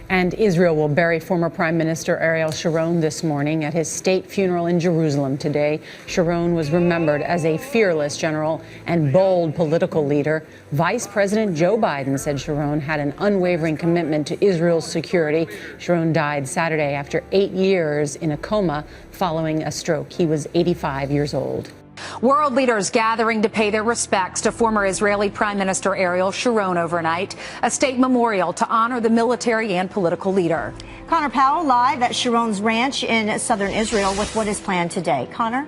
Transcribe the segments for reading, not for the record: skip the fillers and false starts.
And Israel will bury former Prime Minister Ariel Sharon this morning at his state funeral in Jerusalem today. Sharon was remembered as a fearless general and bold political leader. Vice President Joe Biden said Sharon had an unwavering commitment to Israel's security. Sharon died Saturday after 8 years in a coma following a stroke. He was 85 years old. World leaders gathering to pay their respects to former Israeli Prime Minister Ariel Sharon overnight, a state memorial to honor the military and political leader. Connor Powell live at Sharon's ranch in southern Israel with what is planned today. Connor?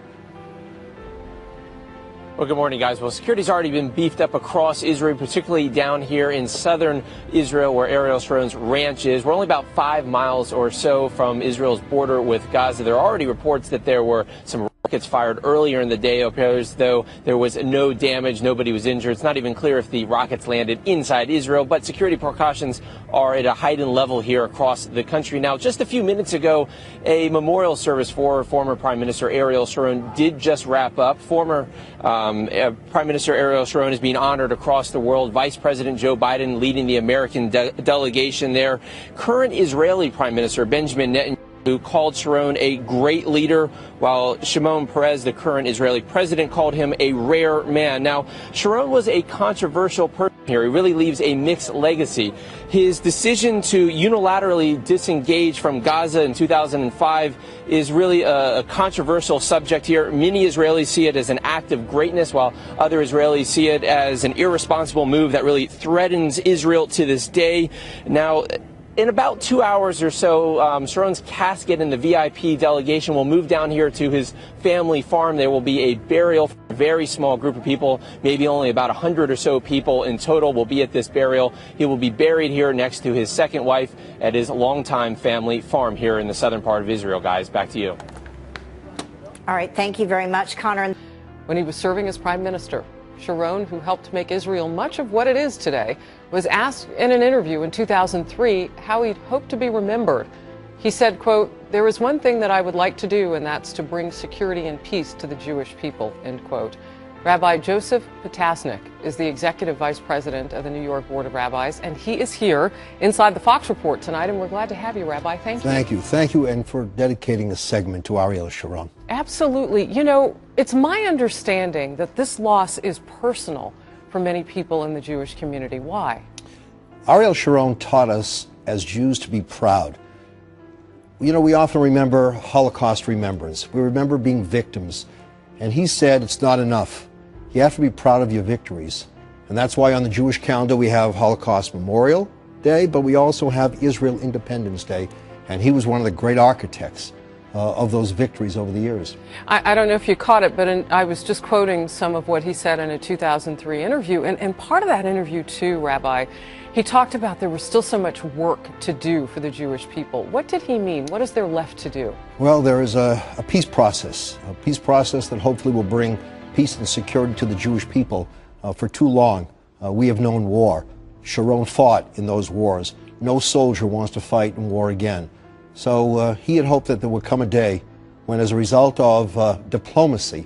Well, good morning, guys. Well, security's already been beefed up across Israel, particularly down here in southern Israel where Ariel Sharon's ranch is. We're only about 5 miles or so from Israel's border with Gaza. There are already reports that there were some rockets fired earlier in the day. It appears though there was no damage. Nobody was injured. It's not even clear if the rockets landed inside Israel, but security precautions are at a heightened level here across the country. Now, just a few minutes ago, a memorial service for former Prime Minister Ariel Sharon did just wrap up. Former Prime Minister Ariel Sharon is being honored across the world. Vice President Joe Biden leading the American delegation there. Current Israeli Prime Minister Benjamin Netanyahu, who called Sharon a great leader, while Shimon Peres, the current Israeli president, called him a rare man. Now, Sharon was a controversial person here. He really leaves a mixed legacy. His decision to unilaterally disengage from Gaza in 2005 is really a controversial subject here. Many Israelis see it as an act of greatness, while other Israelis see it as an irresponsible move that really threatens Israel to this day. Now, in about 2 hours or so, Sharon's casket and the VIP delegation will move down here to his family farm. There will be a burial for a very small group of people, maybe only about 100 or so people in total will be at this burial. He will be buried here next to his second wife at his longtime family farm here in the southern part of Israel. Guys, back to you. All right, thank you very much, Connor. When he was serving as prime minister, Sharon, who helped make Israel much of what it is today, was asked in an interview in 2003 how he'd hoped to be remembered. He said, quote, "There is one thing that I would like to do, and that's to bring security and peace to the Jewish people," end quote. Rabbi Joseph Potasnik is the executive vice president of the New York Board of Rabbis, and he is here inside the Fox Report tonight, and we're glad to have you, Rabbi. Thank you. Thank you, and for dedicating a segment to Ariel Sharon. Absolutely. You know, it's my understanding that this loss is personal for many people in the Jewish community. Why? Ariel Sharon taught us as Jews to be proud. You know, we often remember Holocaust remembrance. We remember being victims. And he said it's not enough. You have to be proud of your victories. And that's why on the Jewish calendar we have Holocaust Memorial Day, but we also have Israel Independence Day. And he was one of the great architects of those victories over the years. I don't know if you caught it, but I was just quoting some of what he said in a 2003 interview. And part of that interview, too, Rabbi, he talked about there was still so much work to do for the Jewish people. What did he mean? What is there left to do? Well, there is a peace process that hopefully will bring peace and security to the Jewish people. For too long, we have known war. Sharon fought in those wars. No soldier wants to fight in war again. So he had hoped that there would come a day when, as a result of diplomacy,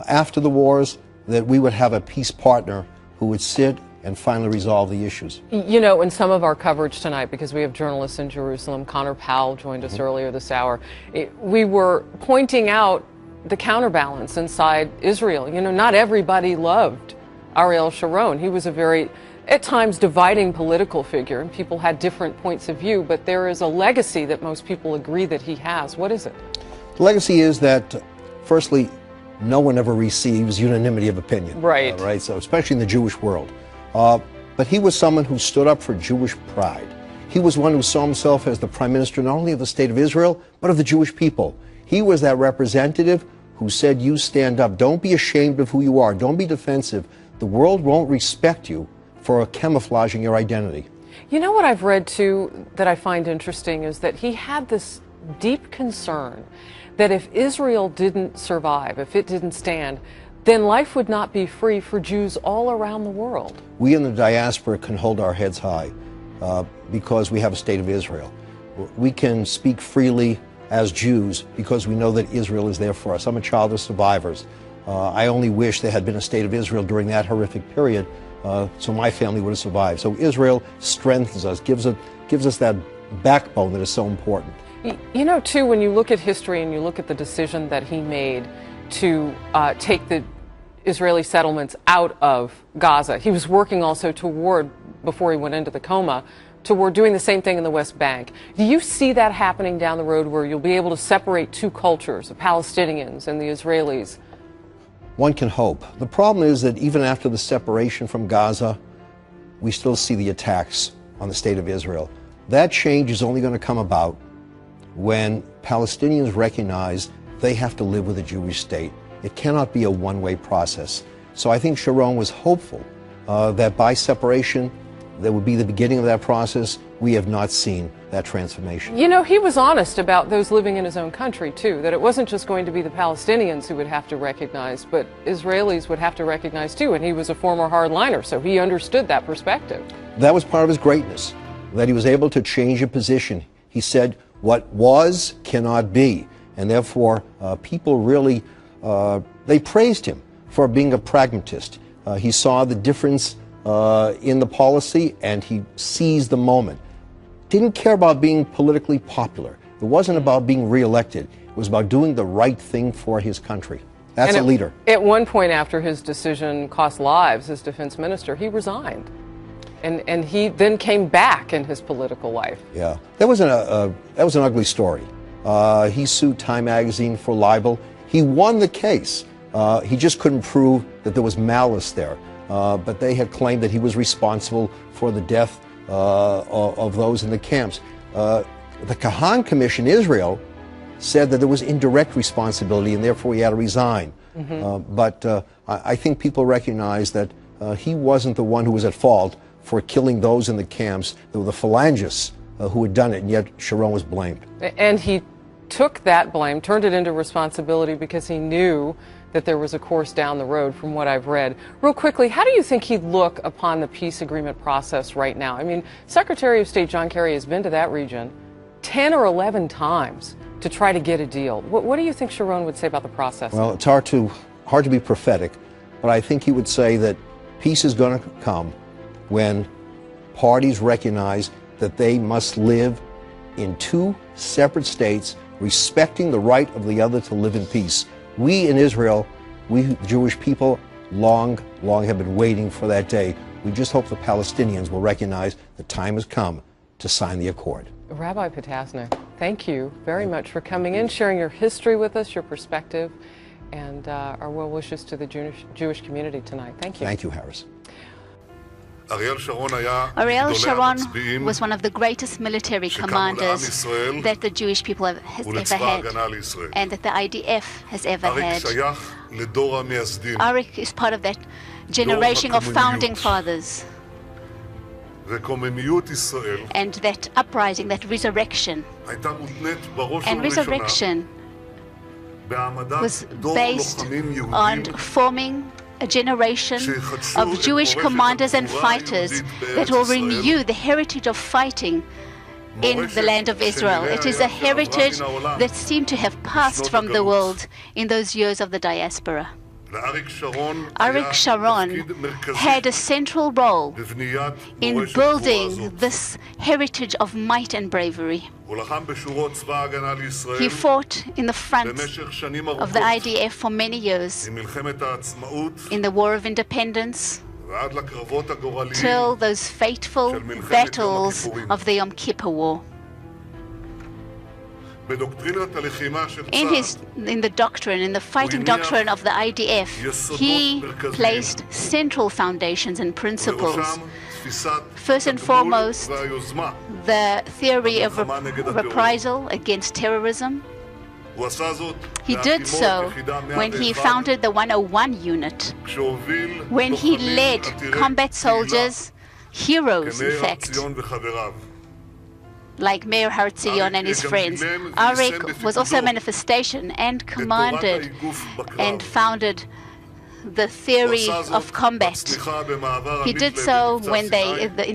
after the wars, that we would have a peace partner who would sit and finally resolve the issues. You know, in some of our coverage tonight, because we have journalists in Jerusalem, Connor Powell joined us earlier this hour, we were pointing out the counterbalance inside Israel. You know, not everybody loved Ariel Sharon. He was a very, at times, dividing political figure, and people had different points of view, but there is a legacy that most people agree that he has. What is it? The legacy is that, firstly, no one ever receives unanimity of opinion. Right. Right, so especially in the Jewish world. But he was someone who stood up for Jewish pride. He was one who saw himself as the prime minister not only of the state of Israel, but of the Jewish people. He was that representative who said, you stand up. Don't be ashamed of who you are. Don't be defensive. The world won't respect you for camouflaging your identity. You know what I've read, too, that I find interesting is that he had this deep concern that if Israel didn't survive, if it didn't stand, then life would not be free for Jews all around the world. We in the diaspora can hold our heads high because we have a state of Israel. We can speak freely as Jews because we know that Israel is there for us. I'm a child of survivors. I only wish there had been a state of Israel during that horrific period so my family would have survived. So Israel strengthens us, gives us that backbone that is so important. You know, too, when you look at history and you look at the decision that he made to take the Israeli settlements out of Gaza, he was working also toward, before he went into the coma, toward doing the same thing in the West Bank. Do you see that happening down the road where you'll be able to separate two cultures, the Palestinians and the Israelis? One can hope. The problem is that even after the separation from Gaza, we still see the attacks on the state of Israel. That change is only going to come about when Palestinians recognize they have to live with a Jewish state. It cannot be a one-way process. So I think Sharon was hopeful that by separation, that would be the beginning of that process. We have not seen that transformation. You know, he was honest about those living in his own country, too, that it wasn't just going to be the Palestinians who would have to recognize, but Israelis would have to recognize, too. And he was a former hardliner, so he understood that perspective. That was part of his greatness, that he was able to change a position. He said, what was cannot be. And therefore, people really, they praised him for being a pragmatist. He saw the difference in the policy, and he seized the moment. Didn't care about being politically popular. It wasn't about being reelected. It was about doing the right thing for his country. That's a leader. At one point after his decision cost lives as defense minister, he resigned. And he then came back in his political life. Yeah, that was an ugly story. He sued Time magazine for libel. He won the case. He just couldn't prove that there was malice there. But they had claimed that he was responsible for the death of those in the camps. The Kahan Commission, Israel, said that there was indirect responsibility and therefore he had to resign. But I think people recognize that he wasn't the one who was at fault for killing those in the camps. There were the phalangists who had done it, and yet Sharon was blamed. And he took that blame, turned it into responsibility because he knew that there was a course down the road from what I've read. Real quickly, how do you think he'd look upon the peace agreement process right now? I mean, Secretary of State John Kerry has been to that region 10 or 11 times to try to get a deal. What do you think Sharon would say about the process? Well, it's hard to be prophetic, but I think he would say that peace is going to come when parties recognize that they must live in two separate states, respecting the right of the other to live in peace. We in Israel, we the Jewish people, long have been waiting for that day. We just hope the Palestinians will recognize the time has come to sign the accord. Rabbi Potasnik, thank you very much for coming in, sharing your history with us, your perspective, and our well wishes to the Jewish community tonight. Thank you. Thank you, Harris. Ariel Sharon was one of the greatest military commanders that the Jewish people has ever had and that the IDF has ever had. Arik is part of that generation of founding fathers. And that uprising, that resurrection. And resurrection was based on forming a generation of Jewish commanders and fighters that will renew the heritage of fighting in the land of Israel. It is a heritage that seemed to have passed from the world in those years of the diaspora. Arik Sharon had a central role in building this heritage of might and bravery. He fought in the front of the IDF for many years in the War of Independence till those fateful battles of the Yom Kippur War. In the doctrine, in the fighting doctrine of the IDF, he placed central foundations and principles. First and foremost, the theory of reprisal against terrorism. He did so when he founded the 101 unit, when he led combat soldiers, heroes in fact, like Mayor Har-Zion and his friends. Arik was also a manifestation and commanded and founded the theory of combat. He did so when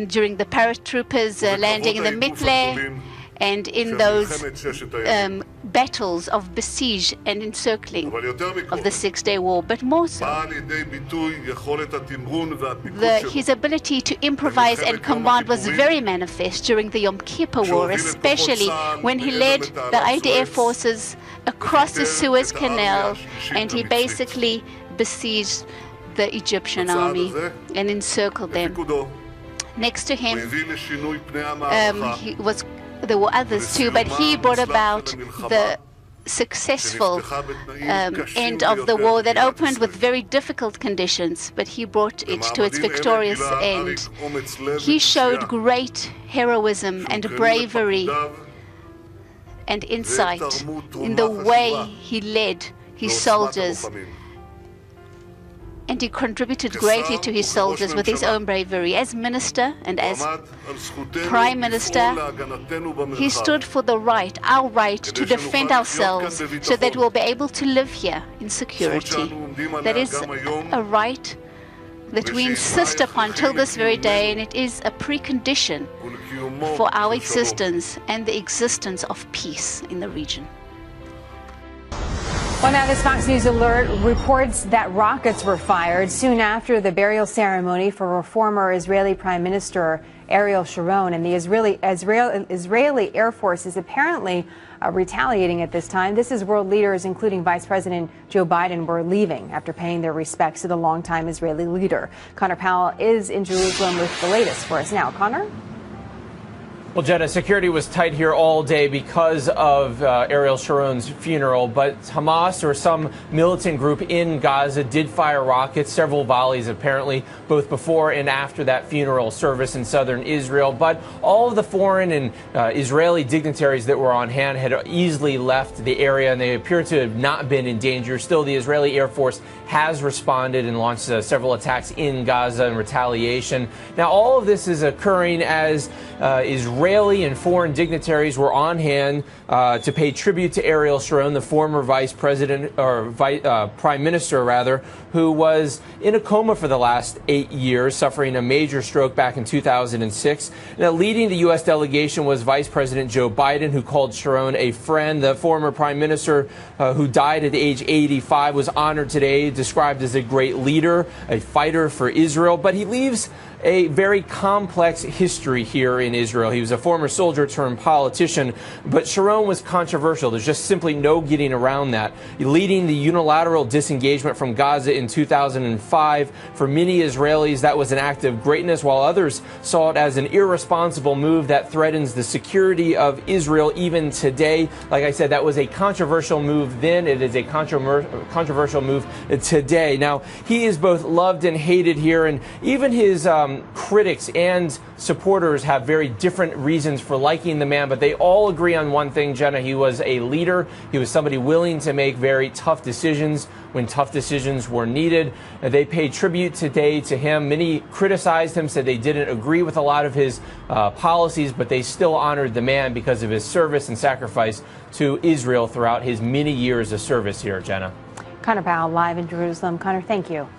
during the paratroopers landing in the Mitle and in those battles of besiege and encircling of the Six-Day War, but more so, his ability to improvise and command was very manifest during the Yom Kippur War, especially when he led the IDF forces across the Suez Canal and he basically besieged the Egyptian army and encircled them. Next to him, there were others too, but he brought about the successful end of the war that opened with very difficult conditions, but he brought it to its victorious end. He showed great heroism and bravery and insight in the way he led his soldiers, and he contributed greatly to his soldiers with his own bravery. As minister and as prime minister, he stood for the right, our right, to defend ourselves so that we'll be able to live here in security. That is a right that we insist upon till this very day, and it is a precondition for our existence and the existence of peace in the region. Well, now this Fox News alert reports that rockets were fired soon after the burial ceremony for former Israeli Prime Minister Ariel Sharon, and the Israeli Air Force is apparently retaliating at this time. This is world leaders, including Vice President Joe Biden, were leaving after paying their respects to the longtime Israeli leader. Connor Powell is in Jerusalem with the latest for us now. Connor? Well, Jenna, security was tight here all day because of Ariel Sharon's funeral, but Hamas, or some militant group in Gaza, did fire rockets, several volleys apparently, both before and after that funeral service in southern Israel. But all of the foreign and Israeli dignitaries that were on hand had easily left the area, and they appear to have not been in danger. Still, the Israeli Air Force has responded and launched several attacks in Gaza in retaliation. Now, all of this is occurring as Israeli and foreign dignitaries were on hand to pay tribute to Ariel Sharon, the former prime minister, rather, who was in a coma for the last 8 years, suffering a major stroke back in 2006. Now, leading the U.S. delegation was Vice President Joe Biden, who called Sharon a friend. The former prime minister, who died at age 85, was honored today, described as a great leader, a fighter for Israel, but he leaves a very complex history here in Israel. He was a former soldier turned politician, but Sharon was controversial. There's just simply no getting around that. Leading the unilateral disengagement from Gaza in 2005, for many Israelis, that was an act of greatness, while others saw it as an irresponsible move that threatens the security of Israel even today. Like I said, that was a controversial move then. It is a controversial move today. Now, he is both loved and hated here, and even his critics and supporters have very different reasons for liking the man, but they all agree on one thing, Jenna. He was a leader. He was somebody willing to make very tough decisions when tough decisions were needed. They paid tribute today to him. Many criticized him, said they didn't agree with a lot of his policies, but they still honored the man because of his service and sacrifice to Israel throughout his many years of service here, Jenna. Connor Powell, live in Jerusalem. Connor, thank you.